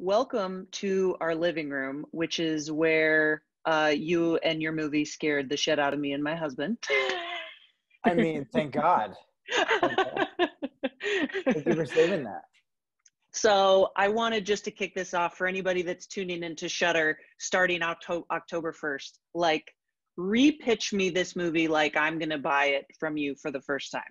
Welcome to our living room, which is where you and your movie scared the shit out of me and my husband. I mean, thank God. Thank God. Thank you for saving that. So I wanted just to kick this off for anybody that's tuning into Shudder starting October 1st. Like, repitch me this movie like I'm going to buy it from you for the first time.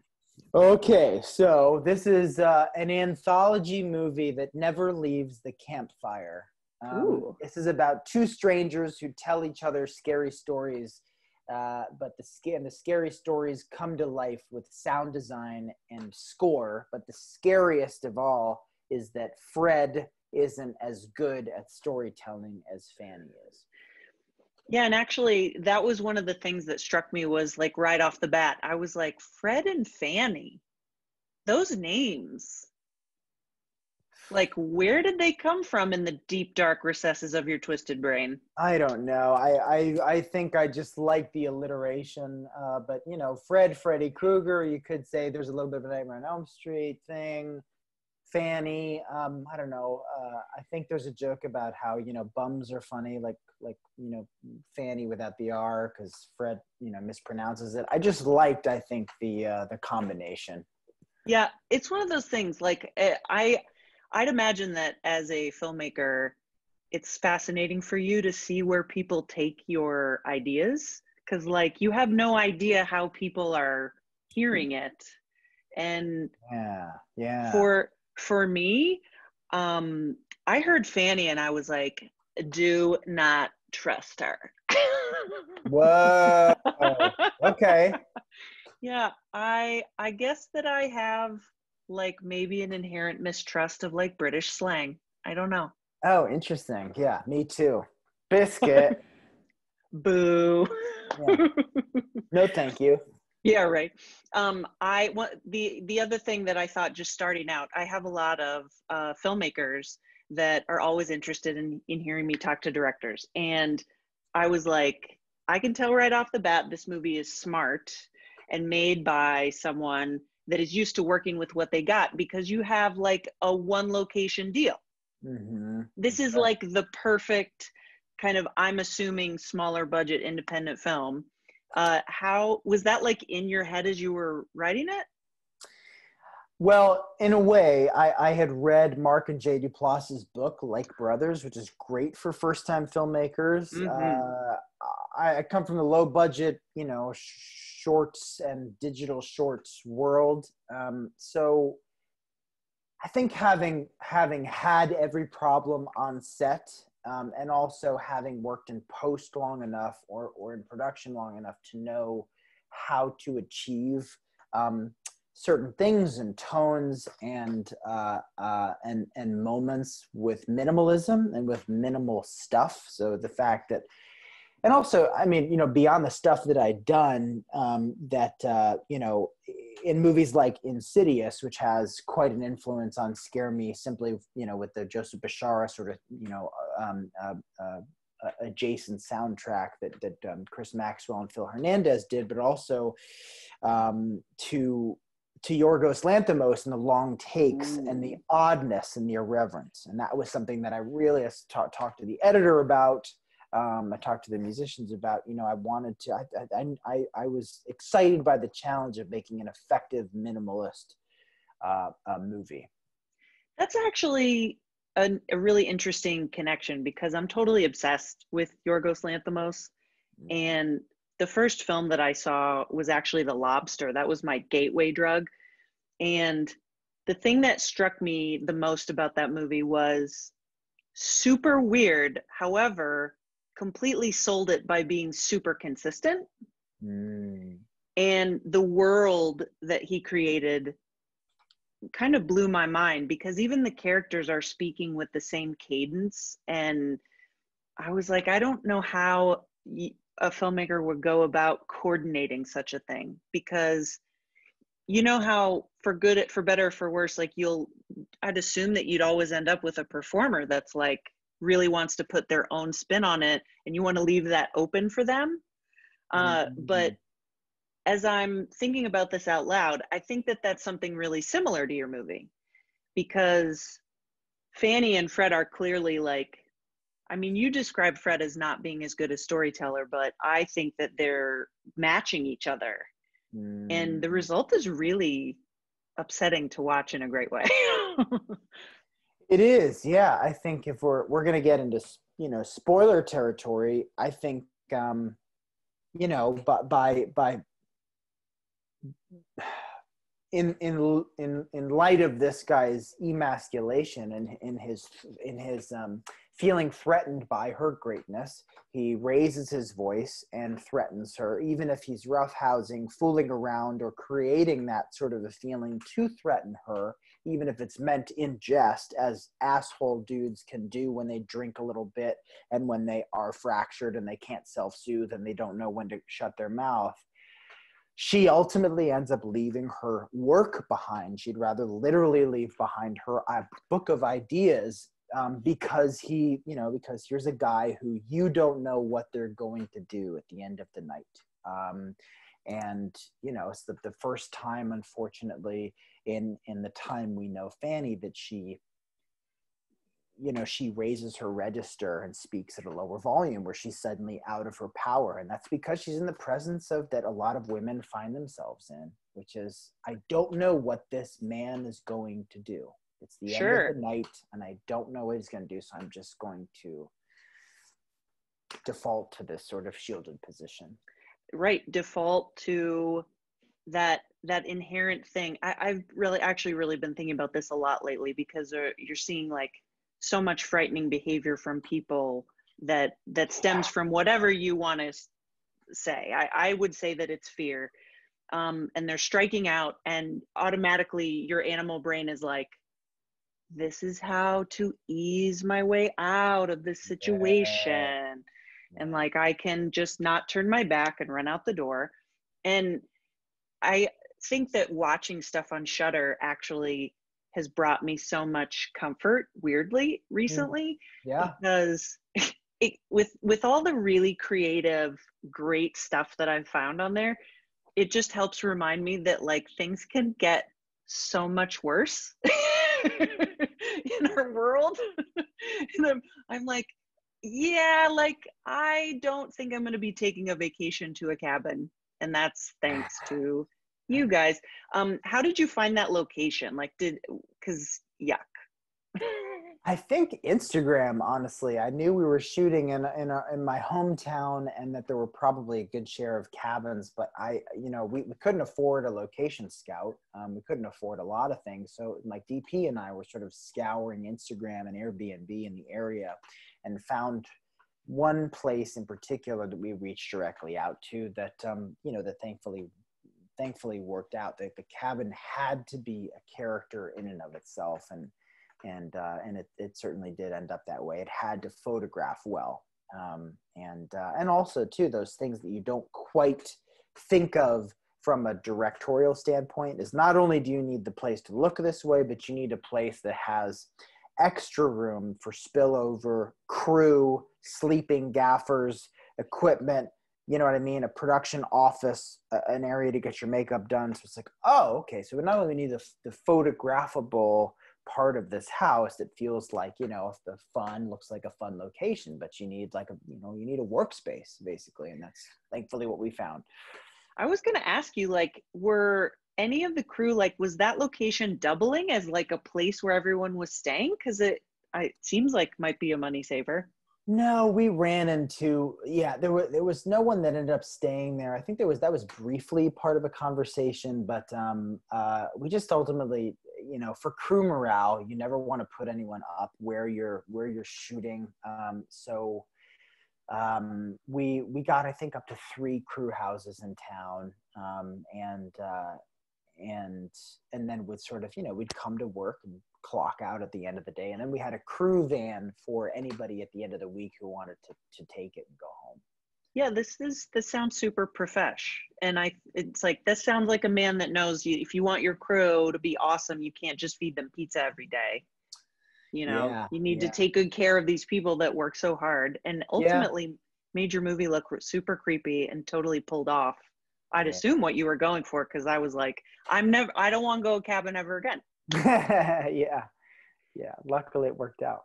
Okay, so this is an anthology movie that never leaves the campfire. Ooh. This is about two strangers who tell each other scary stories, but the scary stories come to life with sound design and score. But the scariest of all is that Fred isn't as good at storytelling as Fanny is. Yeah, and actually, that was one of the things that struck me was like right off the bat. I was like, Fred and Fanny, those names, like, where did they come from in the deep, dark recesses of your twisted brain? I don't know. I think I just like the alliteration. But, you know, Freddy Krueger, you could say there's a little bit of a Nightmare on Elm Street thing. Fanny, I don't know. I think there's a joke about how, you know, bums are funny, like you know, Fanny without the R, because Fred, you know, mispronounces it. I just liked, I think, the combination. Yeah, it's one of those things. Like, I'd imagine that as a filmmaker, it's fascinating for you to see where people take your ideas, because, like, you have no idea how people are hearing it. And Yeah. for me, I heard Fanny and I was like, do not trust her. Whoa. Okay. Yeah, I guess that I have like maybe an inherent mistrust of like British slang. I don't know. Oh, interesting. Yeah, me too. Biscuit. Boo. Yeah. No, thank you. Yeah, right. I want the other thing that I thought just starting out, I have a lot of filmmakers that are always interested in hearing me talk to directors, and I was like, I can tell right off the bat this movie is smart and made by someone that is used to working with what they got, because you have like a one location deal. Mm-hmm. This is like the perfect kind of, I'm assuming, smaller budget independent film. How was that like in your head as you were writing it? Well, in a way, I had read Mark and Jay Duplass's book, Like Brothers, which is great for first-time filmmakers. Mm-hmm. I come from the low-budget, you know, shorts and digital shorts world. So I think having had every problem on set, and also having worked in post long enough or in production long enough to know how to achieve certain things and tones and moments with minimalism and with minimal stuff. So the fact that, and also, I mean, you know, beyond the stuff that I'd done, you know, in movies like Insidious, which has quite an influence on Scare Me, simply, you know, with the Joseph Bishara sort of, you know, adjacent soundtrack that Chris Maxwell and Phil Hernandez did, but also to Yorgos Lanthimos and the long takes and the oddness and the irreverence. And that was something that I really talked to the editor about. I talked to the musicians about, you know, I wanted to, I was excited by the challenge of making an effective minimalist movie. That's actually a really interesting connection, because I'm totally obsessed with Yorgos Lanthimos. And the first film that I saw was actually The Lobster. That was my gateway drug. And the thing that struck me the most about that movie was super weird. However, completely sold it by being super consistent. And the world that he created kind of blew my mind, because even the characters are speaking with the same cadence. And I was like, I don't know how a filmmaker would go about coordinating such a thing, because you know how for better, for worse, like I'd assume that you'd always end up with a performer that's like really wants to put their own spin on it, and you want to leave that open for them. But as I'm thinking about this out loud, I think that that's something really similar to your movie, because Fanny and Fred are clearly like, I mean, you describe Fred as not being as good a storyteller, but I think that they're matching each other. And the result is really upsetting to watch in a great way. It is, yeah. I think if we're gonna get into spoiler territory, I think by in light of this guy's emasculation and in his feeling threatened by her greatness, he raises his voice and threatens her, even if he's roughhousing, fooling around, or creating that sort of a feeling to threaten her, even if it's meant in jest, as asshole dudes can do when they drink a little bit and when they are fractured and they can't self-soothe and they don't know when to shut their mouth. She ultimately ends up leaving her work behind. She'd rather literally leave behind her book of ideas, because because here's a guy who you don't know what they're going to do at the end of the night. And it's the first time, unfortunately, in the time we know Fanny, that she raises her register and speaks at a lower volume, where she's suddenly out of her power. And that's because she's in the presence of that a lot of women find themselves in, which is, I don't know what this man is going to do. It's the end of the night and I don't know what he's going to do. So I'm just going to default to this sort of shielded position. Right. Default to that inherent thing. I've really been thinking about this a lot lately, because you're seeing like so much frightening behavior from people that stems from whatever you want to say. I would say that it's fear. And they're striking out, and automatically your animal brain is like, this is how to ease my way out of this situation. Yeah. And like, I can just not turn my back and run out the door. And I think that watching stuff on Shudder actually has brought me so much comfort, weirdly, recently. Yeah. Because with all the really creative, great stuff that I've found on there, it just helps remind me that like things can get so much worse in our world. And I'm like, yeah, like I don't think I'm going to be taking a vacation to a cabin, and that's thanks to you guys. How did you find that location? Like, because yuck. I think Instagram, honestly. I knew we were shooting in my hometown, and that there were probably a good share of cabins, but we couldn't afford a location scout. We couldn't afford a lot of things. So like DP and I were sort of scouring Instagram and Airbnb in the area, and found one place in particular that we reached directly out to that, that thankfully worked out. That the cabin had to be a character in and of itself. And it certainly did end up that way. It had to photograph well, and also too, those things that you don't quite think of from a directorial standpoint is, not only do you need the place to look this way, but you need a place that has extra room for spillover, crew, sleeping gaffers, equipment. You know what I mean? A production office, an area to get your makeup done. So it's like, oh, okay. So we not only need the photographable part of this house that feels like, if the fun looks like a fun location, but you need like you need a workspace basically. And that's thankfully what we found. I was going to ask you, like, were any of the crew, like, was that location doubling as like a place where everyone was staying? Because it seems like might be a money saver. No, we ran into, there was no one that ended up staying there. I think that was briefly part of a conversation, but we just ultimately, for crew morale, you never want to put anyone up where you're shooting. So we got, I think, up to 3 crew houses in town, and then would sort of, we'd come to work and clock out at the end of the day. And then we had a crew van for anybody at the end of the week who wanted to take it and go home. Yeah, this sounds super profesh. And it's like, this sounds like a man that knows you, if you want your crew to be awesome, you can't just feed them pizza every day. You need to take good care of these people that work so hard, and ultimately made your movie look super creepy and totally pulled off. I'd assume what you were going for, because I was like, I don't want to go cabin ever again. Yeah. Yeah, luckily it worked out.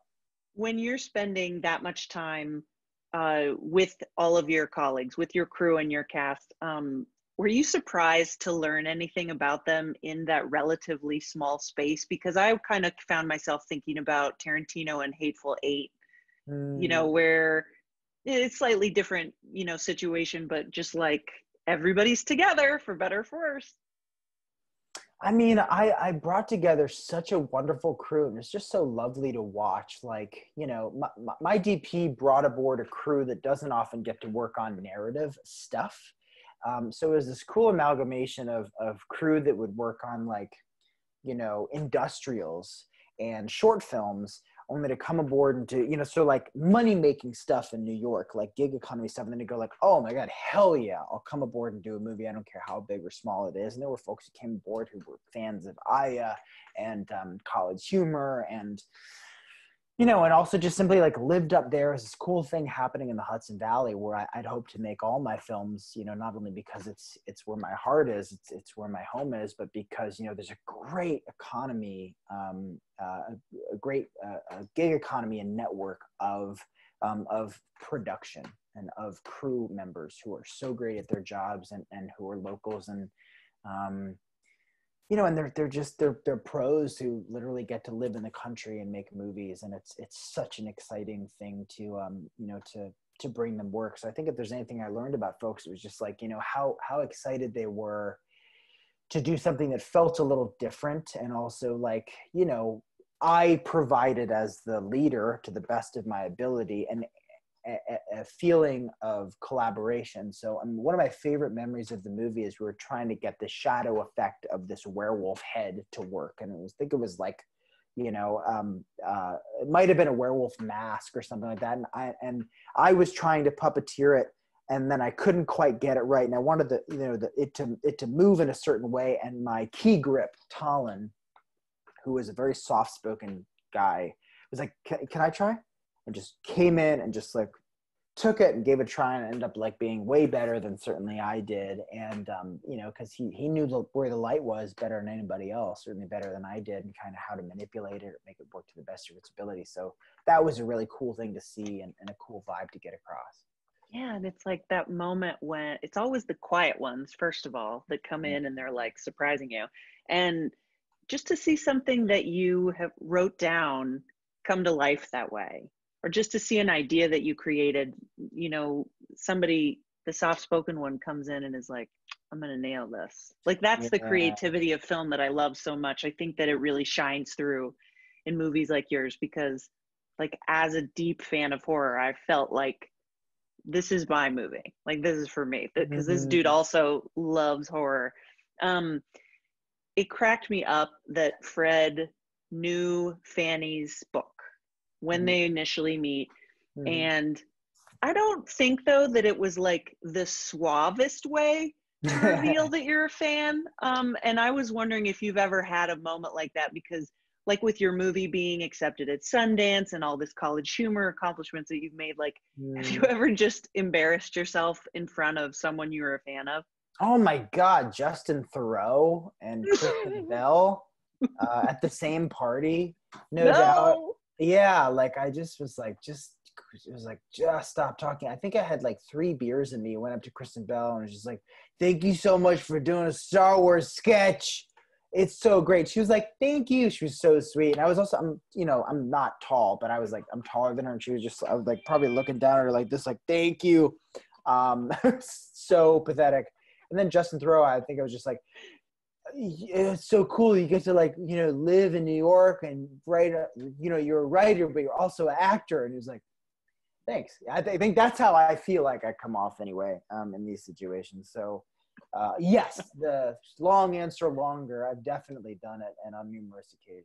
When you're spending that much time with all of your colleagues, with your crew and your cast, were you surprised to learn anything about them in that relatively small space? Because I kind of found myself thinking about Tarantino and Hateful Eight, you know, where it's slightly different, you know, situation, but just like everybody's together for better or for worse. I mean, I brought together such a wonderful crew, and it's just so lovely to watch. Like, you know, my DP brought aboard a crew that doesn't often get to work on narrative stuff. So it was this cool amalgamation of crew that would work on, like, you know, industrials and short films, only to come aboard and do, you know, so like money making stuff in New York, like gig economy stuff, and then to go like, oh my God, hell yeah, I'll come aboard and do a movie. I don't care how big or small it is. And there were folks who came aboard who were fans of Aya and CollegeHumor, and, you know, and also just simply like lived up there as this cool thing happening in the Hudson Valley, where I'd hope to make all my films, you know, not only because it's where my heart is, it's where my home is, but because, you know, there's a great economy, a great gig economy and network of production and of crew members who are so great at their jobs and who are locals, and you know, and they're pros who literally get to live in the country and make movies, and it's such an exciting thing to you know, to bring them work. So I think if there's anything I learned about folks, it was just like, you know, how excited they were to do something that felt a little different, and also, like, you know, I provided as the leader to the best of my ability and a feeling of collaboration. So one of my favorite memories of the movie is we were trying to get the shadow effect of this werewolf head to work. And I think it was like, you know, it might've been a werewolf mask or something like that. And I was trying to puppeteer it, and then I couldn't quite get it right. And I wanted it to move in a certain way. And my key grip, Talon, who was a very soft-spoken guy, was like, can I try? And just came in and just like took it and gave it a try, and ended up like being way better than certainly I did. And, you know, cause he knew where the light was better than anybody else, certainly better than I did, and kind of how to manipulate it or make it work to the best of its ability. So that was a really cool thing to see, and a cool vibe to get across. Yeah, and it's like that moment when it's always the quiet ones, first of all, that come Yeah. in and they're like surprising you. And just to see something that you have wrote down come to life that way, or just to see an idea that you created, you know, somebody, the soft-spoken one comes in and is like, I'm going to nail this. Like, that's the Yeah. creativity of film that I love so much. I think that it really shines through in movies like yours, because like, as a deep fan of horror, I felt like this is my movie. Like, this is for me, because this dude Mhm. also loves horror. It cracked me up that Fred knew Fanny's book when Mhm. they initially meet. Mhm. And I don't think, though, that it was like the suavest way to reveal that you're a fan. And I was wondering if you've ever had a moment like that, because like with your movie being accepted at Sundance and all this CollegeHumor accomplishments that you've made, like, have you Mm. ever just embarrassed yourself in front of someone you were a fan of? Oh my God, Justin Theroux and Kristen Bell at the same party, no doubt. No. Yeah, like I just was like, it was like, just stop talking. I think I had like 3 beers in me. Went up to Kristen Bell and was just like, thank you so much for doing a Star Wars sketch. It's so great. She was like, thank you. She was so sweet. And I was also, you know, I'm not tall, but I was like, I'm taller than her. And she was just, I was like probably looking down at her like this, like, thank you. So pathetic. And then Justin Theroux, I think I was just like, it's so cool. You get to, like, you know, live in New York and write, you know, you're a writer, but you're also an actor. And he was like, thanks. I think that's how I feel like I come off anyway, in these situations. So yes, the long answer longer, I've definitely done it, and on numerous occasions.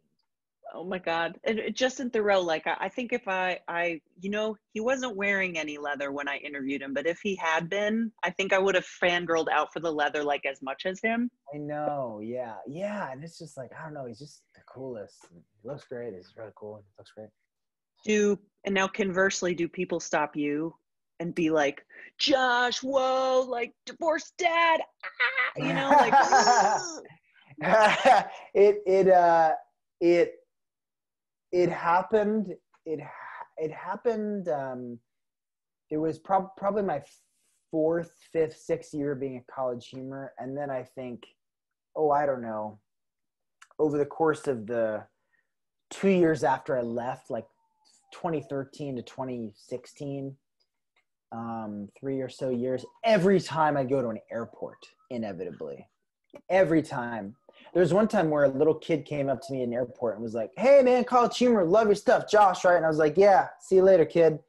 Oh my God. And Justin Theroux, like, I think if I, you know, he wasn't wearing any leather when I interviewed him, but if he had been, I think I would have fangirled out for the leather like as much as him. I know, yeah. Yeah, and it's just like, I don't know, he's just the coolest. He looks great. He's really cool. He looks great. And now conversely, do people stop you and be like, Josh, whoa, like divorced dad, you know, like, it it happened. It happened. It was probably my fourth, fifth, sixth year being at College Humor, and then I think, I don't know, over the course of the 2 years after I left, like 2013 to 2016, 3 or so years, every time I go to an airport, inevitably, every time. There was one time where a little kid came up to me in an airport and was like, "Hey man, College Humor, love your stuff, Josh, right?" And I was like, "Yeah, see you later, kid."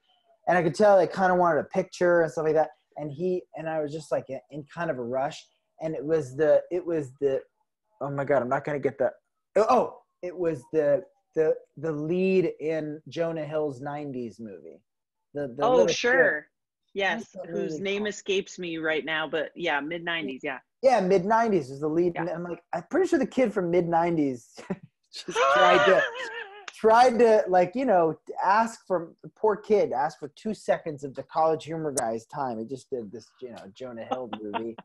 And I could tell they kind of wanted a picture and stuff like that. And I was just like in kind of a rush. And it was the, oh my God, I'm not going to get that. Oh, it was the lead in Jonah Hill's 90s movie. The Oh, little sure. kid. Yes. Whose name called? escapes me right now, but yeah, mid 90s. Yeah. Yeah, mid 90s was the lead. Yeah. I'm like, I'm pretty sure the kid from mid 90s just tried to like, ask for the poor kid, ask for 2 seconds of the College Humor guy's time. He just did this, Jonah Hill movie.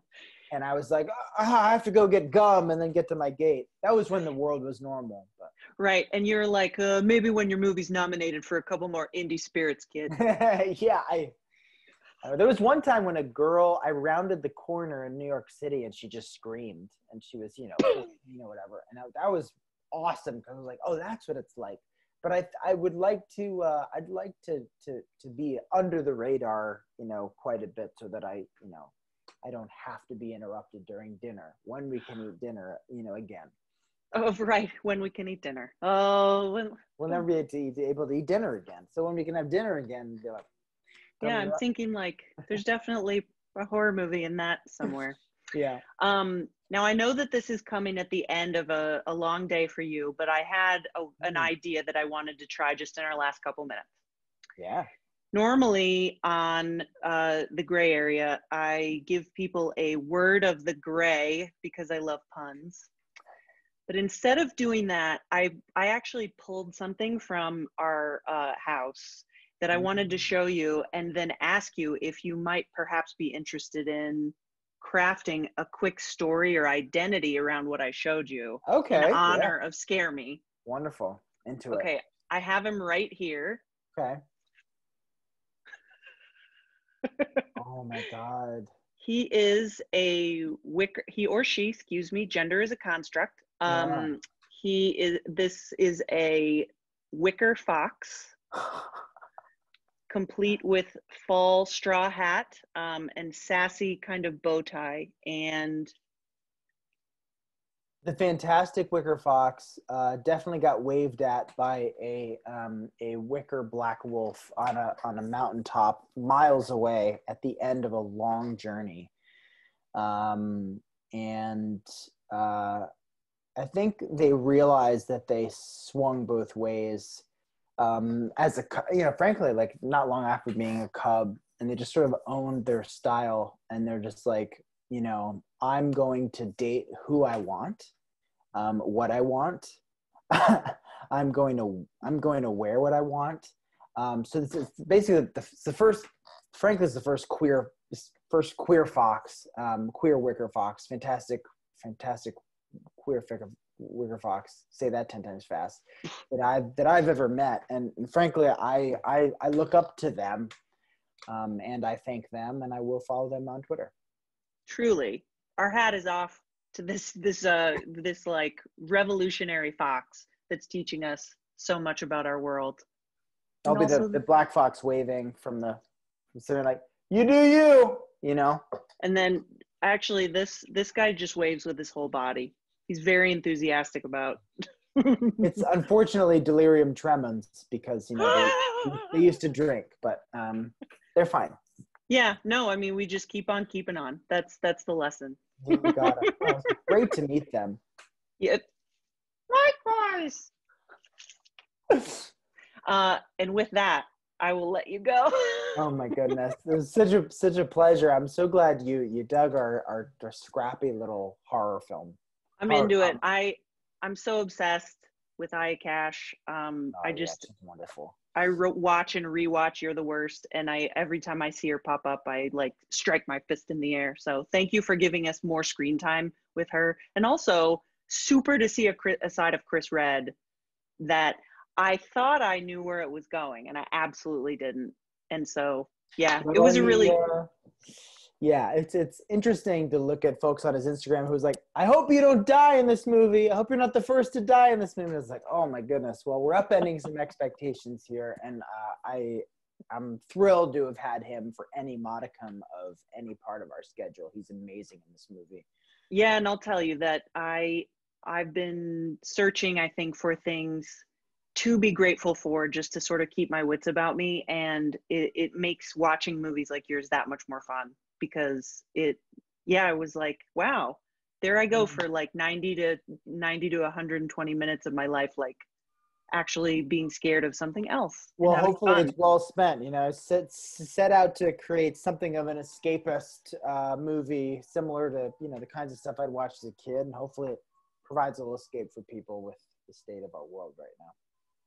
And I was like, I have to go get gum and then get to my gate. That was when the world was normal. But. Right. And you're like, maybe when your movie's nominated for a couple more indie spirits, kid. Yeah. There was one time when a girl, I rounded the corner in New York City and she just screamed and she was, whatever. And that was awesome because I was like, oh, that's what it's like. But I would like to, I'd like to be under the radar, quite a bit so that I don't have to be interrupted during dinner when we can eat dinner, again. Oh, right. When we can eat dinner. Oh, we'll never be able to eat dinner again. So when we can have dinner again, be like, yeah, I'm thinking like there's definitely a horror movie in that somewhere. Yeah. Now I know that this is coming at the end of a long day for you, but I had an idea that I wanted to try just in our last couple minutes. Yeah. Normally on the Grae area, I give people a word of the Grae because I love puns. But instead of doing that, I actually pulled something from our house that I wanted to show you and then ask you if you might perhaps be interested in crafting a quick story or identity around what I showed you. Okay. In honor of Scare Me. Wonderful. Into it. Okay. I have him right here. Okay. Oh my God. He is a wicker, he or she, excuse me, gender is a construct. This is a wicker fox. Complete with fall straw hat and sassy kind of bow tie. And the fantastic wicker fox definitely got waved at by a wicker black wolf on a mountaintop miles away at the end of a long journey. And I think they realized that they swung both ways. As frankly, like not long after being a cub, and they just sort of owned their style, and they're just like, I'm going to date who I want, what I want. I'm going to wear what I want. So this is basically the first queer fox, queer wicker fox, fantastic queer wicker fox, say that 10 times fast, that I've ever met. And frankly, I look up to them, and I thank them, and I will follow them on Twitter. Truly, our hat is off to this like revolutionary fox that's teaching us so much about our world. I'll be the black fox waving from sitting like, you do you, And then actually this guy just waves with his whole body. He's very enthusiastic about. It's unfortunately delirium tremens because they used to drink, but they're fine. Yeah, no, I mean we just keep on keeping on. That's the lesson. You got it. Oh, it's great to meet them. Yep. Likewise. And with that, I will let you go. Oh my goodness, it was such a pleasure. I'm so glad you dug our scrappy little horror film. I'm into it. I'm so obsessed with Aya Cash. It's wonderful. I watch and rewatch You're the Worst, and every time I see her pop up, I like strike my fist in the air. So thank you for giving us more screen time with her, and also super to see a side of Chris Redd that I thought I knew where it was going, and I absolutely didn't. And so, yeah, it Well, was a really yeah, it's interesting to look at folks on his Instagram who's like, I hope you don't die in this movie. I hope you're not the first to die in this movie. It's like, oh my goodness. Well, we're upending some expectations here, and I'm thrilled to have had him for any modicum of any part of our schedule. He's amazing in this movie. Yeah, and I'll tell you that I've been searching, I think, for things to be grateful for, just to sort of keep my wits about me, and it makes watching movies like yours that much more fun, because I was like, wow, there I go for like 90 to 120 minutes of my life, like actually being scared of something else and Well, having hopefully fun. it's well spent. You know, set out to create something of an escapist movie, similar to the kinds of stuff I'd watch as a kid, and hopefully it provides a little escape for people with the state of our world right now.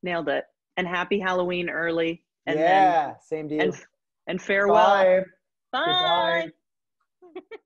Nailed it. And happy Halloween early, and then Yeah, same to and you. and farewell. Bye. Bye. Goodbye.